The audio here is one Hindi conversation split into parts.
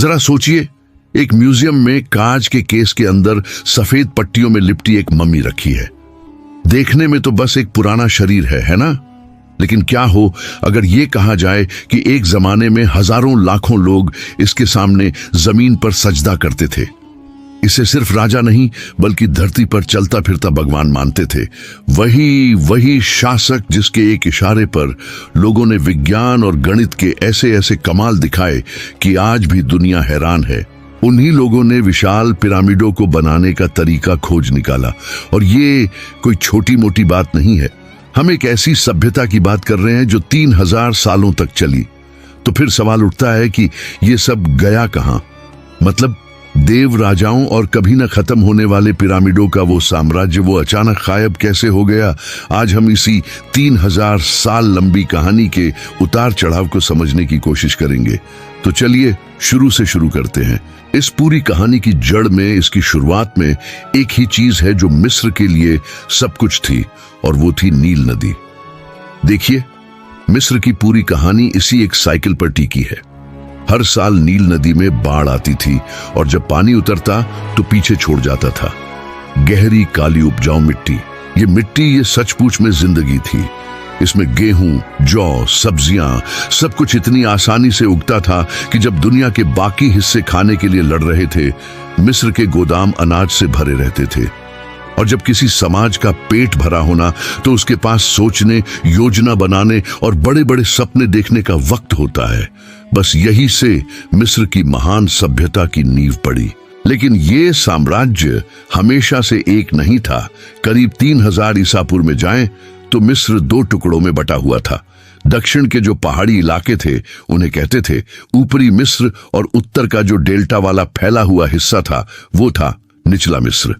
जरा सोचिए, एक म्यूजियम में कांच के केस के अंदर सफेद पट्टियों में लिपटी एक मम्मी रखी है। देखने में तो बस एक पुराना शरीर है ना? लेकिन क्या हो अगर ये कहा जाए कि एक जमाने में हजारों लाखों लोग इसके सामने जमीन पर सजदा करते थे। इसे सिर्फ राजा नहीं बल्कि धरती पर चलता फिरता भगवान मानते थे। वही शासक जिसके एक इशारे पर लोगों ने विज्ञान और गणित के ऐसे ऐसे कमाल दिखाए कि आज भी दुनिया हैरान है। उन्हीं लोगों ने विशाल पिरामिडों को बनाने का तरीका खोज निकाला। और ये कोई छोटी मोटी बात नहीं है। हम एक ऐसी सभ्यता की बात कर रहे हैं जो 3000 सालों तक चली। तो फिर सवाल उठता है कि ये सब गया कहां? मतलब देव राजाओं और कभी न खत्म होने वाले पिरामिडों का वो साम्राज्य वो अचानक गायब कैसे हो गया? आज हम इसी 3000 साल लंबी कहानी के उतार चढ़ाव को समझने की कोशिश करेंगे। तो चलिए शुरू से शुरू करते हैं। इस पूरी कहानी की जड़ में, इसकी शुरुआत में एक ही चीज है जो मिस्र के लिए सब कुछ थी, और वो थी नील नदी। देखिए, मिस्र की पूरी कहानी इसी एक साइकिल पर टिकी है। हर साल नील नदी में बाढ़ आती थी और जब पानी उतरता तो पीछे छोड़ जाता था गहरी काली उपजाऊ मिट्टी। ये सचमुच में जिंदगी थी। इसमें गेहूं, जौ, सब्जियां, सब कुछ इतनी आसानी से उगता था कि जब दुनिया के बाकी हिस्से खाने के लिए लड़ रहे थे, मिस्र के गोदाम अनाज से भरे रहते थे। और जब किसी समाज का पेट भरा होना तो उसके पास सोचने, योजना बनाने और बड़े बड़े सपने देखने का वक्त होता है। बस यही से मिस्र की महान सभ्यता की नींव पड़ी। लेकिन ये साम्राज्य हमेशा से एक नहीं था। करीब 3000 ईसा पूर्व में जाएं तो मिस्र 2 टुकड़ों में बटा हुआ था। दक्षिण के जो पहाड़ी इलाके थे उन्हें कहते थे ऊपरी मिस्र, और उत्तर का जो डेल्टा वाला फैला हुआ हिस्सा था वो था निचला मिस्र।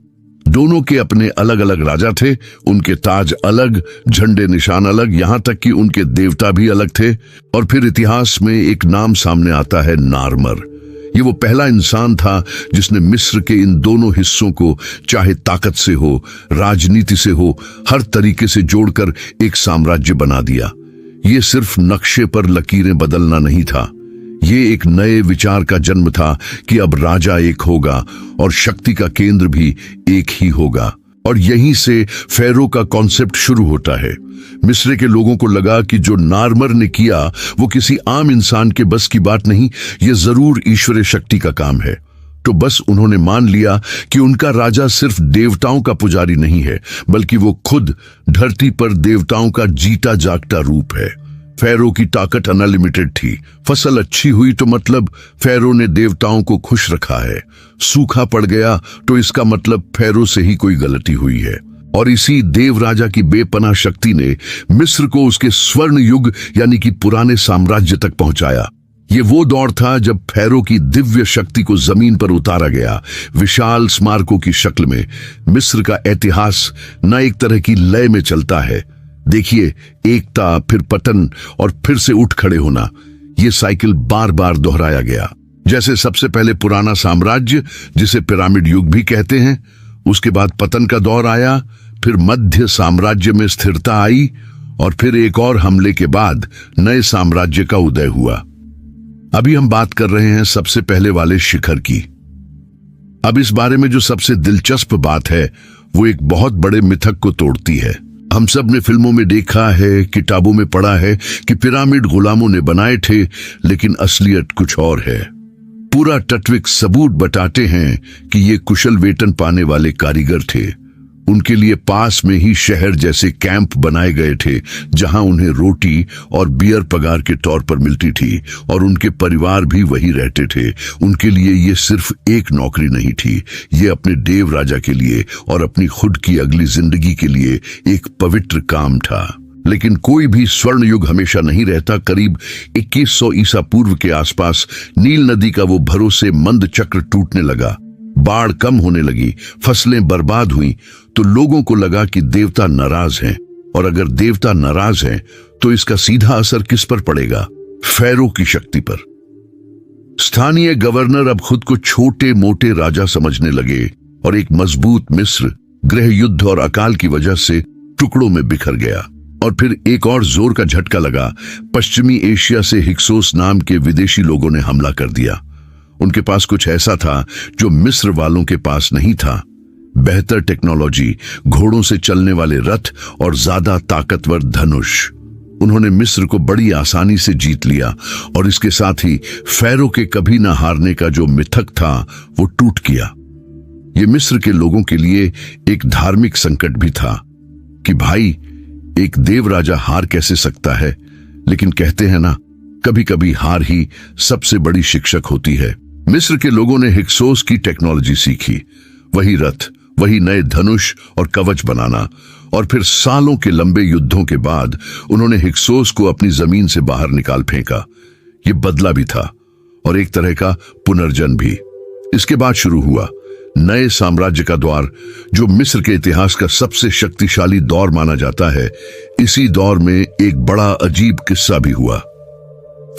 दोनों के अपने अलग अलग राजा थे, उनके ताज अलग, झंडे निशान अलग, यहां तक कि उनके देवता भी अलग थे। और फिर इतिहास में एक नाम सामने आता है, नारमर। ये वो पहला इंसान था जिसने मिस्र के इन दोनों हिस्सों को, चाहे ताकत से हो, राजनीति से हो, हर तरीके से जोड़कर एक साम्राज्य बना दिया। ये सिर्फ नक्शे पर लकीरें बदलना नहीं था, ये एक नए विचार का जन्म था कि अब राजा एक होगा और शक्ति का केंद्र भी एक ही होगा। और यहीं से फेरो का कॉन्सेप्ट शुरू होता है। मिस्र के लोगों को लगा कि जो नारमर ने किया वो किसी आम इंसान के बस की बात नहीं, ये जरूर ईश्वरीय शक्ति का काम है। तो बस उन्होंने मान लिया कि उनका राजा सिर्फ देवताओं का पुजारी नहीं है, बल्कि वो खुद धरती पर देवताओं का जीता जागता रूप है। फेरो की ताकत अनलिमिटेड थी। फसल अच्छी हुई तो मतलब फेरो ने देवताओं को खुश रखा है। सूखा पड़ गया तो इसका मतलब फेरो से ही कोई गलती हुई है। और इसी देव राजा की बेपनाह शक्ति ने मिस्र को उसके स्वर्ण युग यानी कि पुराने साम्राज्य तक पहुंचाया। ये वो दौर था जब फेरो की दिव्य शक्ति को जमीन पर उतारा गया, विशाल स्मारकों की शक्ल में। मिस्र का इतिहास न एक तरह की लय में चलता है। देखिए, एकता, फिर पतन और फिर से उठ खड़े होना, ये साइकिल बार बार दोहराया गया। जैसे सबसे पहले पुराना साम्राज्य, जिसे पिरामिड युग भी कहते हैं, उसके बाद पतन का दौर आया, फिर मध्य साम्राज्य में स्थिरता आई, और फिर एक और हमले के बाद नए साम्राज्य का उदय हुआ। अभी हम बात कर रहे हैं सबसे पहले वाले शिखर की। अब इस बारे में जो सबसे दिलचस्प बात है वो एक बहुत बड़े मिथक को तोड़ती है। हम सब ने फिल्मों में देखा है, किताबों में पढ़ा है कि पिरामिड गुलामों ने बनाए थे, लेकिन असलियत कुछ और है। पूरा तात्विक सबूत बताते हैं कि ये कुशल वेतन पाने वाले कारीगर थे। उनके लिए पास में ही शहर जैसे कैंप बनाए गए थे, जहां उन्हें रोटी और बियर पगार के तौर पर मिलती थी, और उनके परिवार भी वही रहते थे। उनके लिए ये सिर्फ एक नौकरी नहीं थी, ये अपने देव राजा के लिए और अपनी खुद की अगली जिंदगी के लिए एक पवित्र काम था। लेकिन कोई भी स्वर्ण युग हमेशा नहीं रहता। करीब 2100 ईसा पूर्व के आसपास नील नदी का वो भरोसेमंद चक्र टूटने लगा। बाढ़ कम होने लगी, फसलें बर्बाद हुई, तो लोगों को लगा कि देवता नाराज हैं। और अगर देवता नाराज हैं तो इसका सीधा असर किस पर पड़ेगा? फेरो की शक्ति पर। स्थानीय गवर्नर अब खुद को छोटे मोटे राजा समझने लगे, और एक मजबूत मिस्र गृह युद्ध और अकाल की वजह से टुकड़ों में बिखर गया। और फिर एक और जोर का झटका लगा। पश्चिमी एशिया से हिक्सोस नाम के विदेशी लोगों ने हमला कर दिया। उनके पास कुछ ऐसा था जो मिस्र वालों के पास नहीं था। बेहतर टेक्नोलॉजी, घोड़ों से चलने वाले रथ और ज्यादा ताकतवर धनुष। उन्होंने मिस्र को बड़ी आसानी से जीत लिया और इसके साथ ही फैरो के कभी ना हारने का जो मिथक था वो टूट गया। ये मिस्र के लोगों के लिए एक धार्मिक संकट भी था कि भाई, एक देव राजा हार कैसे सकता है। लेकिन कहते हैं ना, कभी कभी हार ही सबसे बड़ी शिक्षक होती है। मिस्र के लोगों ने हिक्सोस की टेक्नोलॉजी सीखी, वही रथ, वही नए धनुष और कवच बनाना, और फिर सालों के लंबे युद्धों के बाद उन्होंने हिक्सोस को अपनी जमीन से बाहर निकाल फेंका। ये बदला भी था और एक तरह का पुनर्जन्म भी। इसके बाद शुरू हुआ नए साम्राज्य का द्वार, जो मिस्र के इतिहास का सबसे शक्तिशाली दौर माना जाता है। इसी दौर में एक बड़ा अजीब किस्सा भी हुआ।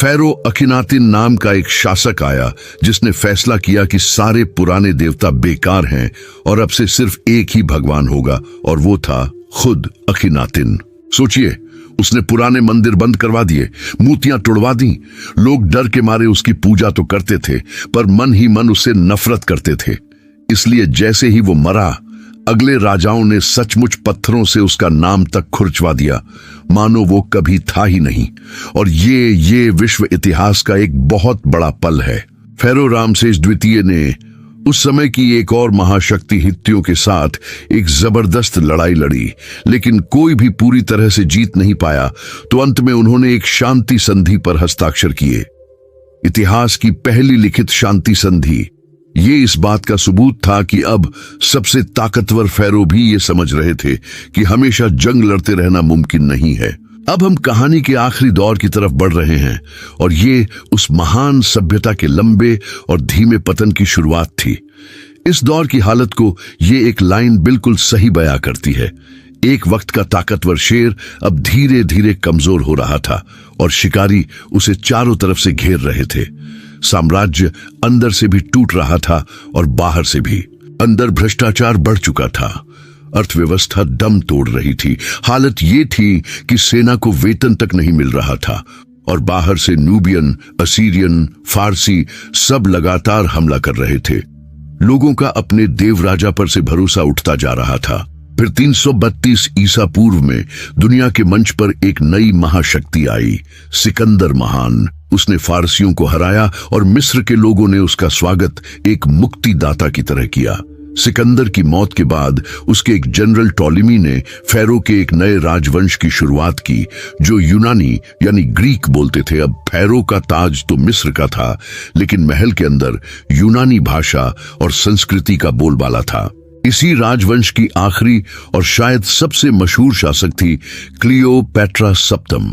फैरो अखिनातिन नाम का एक शासक आया जिसने फैसला किया कि सारे पुराने देवता बेकार हैं और अब से सिर्फ एक ही भगवान होगा, और वो था खुद अखिनातिन। सोचिए, उसने पुराने मंदिर बंद करवा दिए, मूर्तियां तुड़वा दी। लोग डर के मारे उसकी पूजा तो करते थे, पर मन ही मन उससे नफरत करते थे। इसलिए जैसे ही वो मरा, अगले राजाओं ने सचमुच पत्थरों से उसका नाम तक खुरचवा दिया, मानो वो कभी था ही नहीं। और ये विश्व इतिहास का एक बहुत बड़ा पल है। फैरो रामसेस द्वितीय ने उस समय की एक और महाशक्ति हित्तियों के साथ एक जबरदस्त लड़ाई लड़ी, लेकिन कोई भी पूरी तरह से जीत नहीं पाया। तो अंत में उन्होंने एक शांति संधि पर हस्ताक्षर किए, इतिहास की पहली लिखित शांति संधि। ये इस बात का सबूत था कि अब सबसे ताकतवर फैरो भी ये समझ रहे थे कि हमेशा जंग लड़ते रहना मुमकिन नहीं है। अब हम कहानी के आखिरी दौर की तरफ बढ़ रहे हैं, और ये उस महान सभ्यता के लंबे और धीमे पतन की शुरुआत थी। इस दौर की हालत को ये एक लाइन बिल्कुल सही बयां करती है। एक वक्त का ताकतवर शेर अब धीरे धीरे कमजोर हो रहा था और शिकारी उसे चारों तरफ से घेर रहे थे। साम्राज्य अंदर से भी टूट रहा था और बाहर से भी। अंदर भ्रष्टाचार बढ़ चुका था, अर्थव्यवस्था दम तोड़ रही थी। हालत ये थी कि सेना को वेतन तक नहीं मिल रहा था, और बाहर से न्यूबियन, असीरियन, फारसी सब लगातार हमला कर रहे थे। लोगों का अपने देवराजा पर से भरोसा उठता जा रहा था। फिर 332 ईसा पूर्व में दुनिया के मंच पर एक नई महाशक्ति आई, सिकंदर महान। उसने फारसियों को हराया और मिस्र के लोगों ने उसका स्वागत एक मुक्तिदाता की तरह किया। सिकंदर की मौत के बाद उसके एक जनरल टॉलेमी ने फैरो के एक नए राजवंश की शुरुआत की, जो यूनानी यानी ग्रीक बोलते थे। अब फैरो का ताज तो मिस्र का था, लेकिन महल के अंदर यूनानी भाषा और संस्कृति का बोलबाला था। इसी राजवंश की आखिरी और शायद सबसे मशहूर शासक थी क्लियोपैट्रा सप्तम।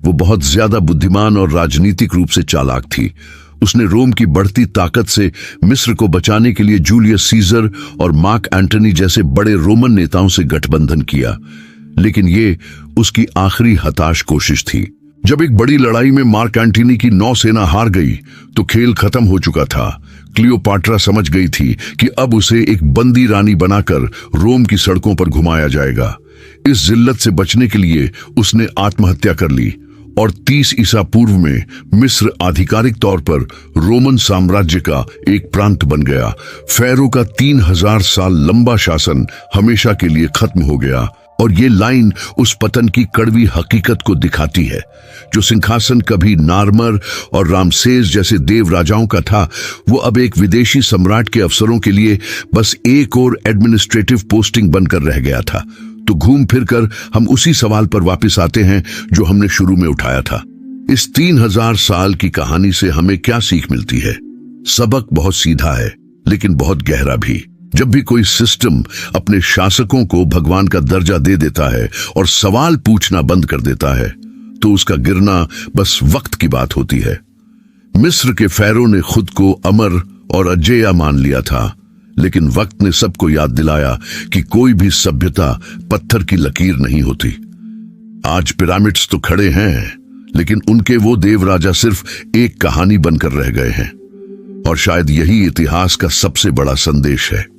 वो बहुत ज्यादा बुद्धिमान और राजनीतिक रूप से चालाक थी। उसने रोम की बढ़ती ताकत से मिस्र को बचाने के लिए जूलियस सीजर और मार्क एंटनी जैसे बड़े रोमन नेताओं से गठबंधन किया, लेकिन ये उसकी आखिरी हताश कोशिश थी। जब एक बड़ी लड़ाई में मार्क एंटनी की नौसेना हार गई तो खेल खत्म हो चुका था। क्लियोपाट्रा समझ गई थी कि अब उसे एक बंदी रानी बनाकर रोम की सड़कों पर घुमाया जाएगा। इस जिल्लत से बचने के लिए उसने आत्महत्या कर ली और 30 ईसा पूर्व में मिस्र आधिकारिक तौर पर रोमन साम्राज्य का एक प्रांत बन गया। फैरो का 3000 साल लंबा शासन हमेशा के लिए खत्म हो गया। और ये लाइन उस पतन की कड़वी हकीकत को दिखाती है। जो सिंहासन कभी नार्मर और रामसेस जैसे देव राजाओं का था, वो अब एक विदेशी सम्राट के अफसरों के लिए बस एक और एडमिनिस्ट्रेटिव पोस्टिंग बनकर रह गया था। तो घूम फिर कर हम उसी सवाल पर वापस आते हैं जो हमने शुरू में उठाया था। इस 3000 साल की कहानी से हमें क्या सीख मिलती है? सबक बहुत सीधा है, लेकिन बहुत गहरा भी। जब भी कोई सिस्टम अपने शासकों को भगवान का दर्जा दे देता है और सवाल पूछना बंद कर देता है, तो उसका गिरना बस वक्त की बात होती है। मिस्र के फैरो ने खुद को अमर और अजेय मान लिया था, लेकिन वक्त ने सबको याद दिलाया कि कोई भी सभ्यता पत्थर की लकीर नहीं होती। आज पिरामिड्स तो खड़े हैं, लेकिन उनके वो देव राजा सिर्फ एक कहानी बनकर रह गए हैं। और शायद यही इतिहास का सबसे बड़ा संदेश है।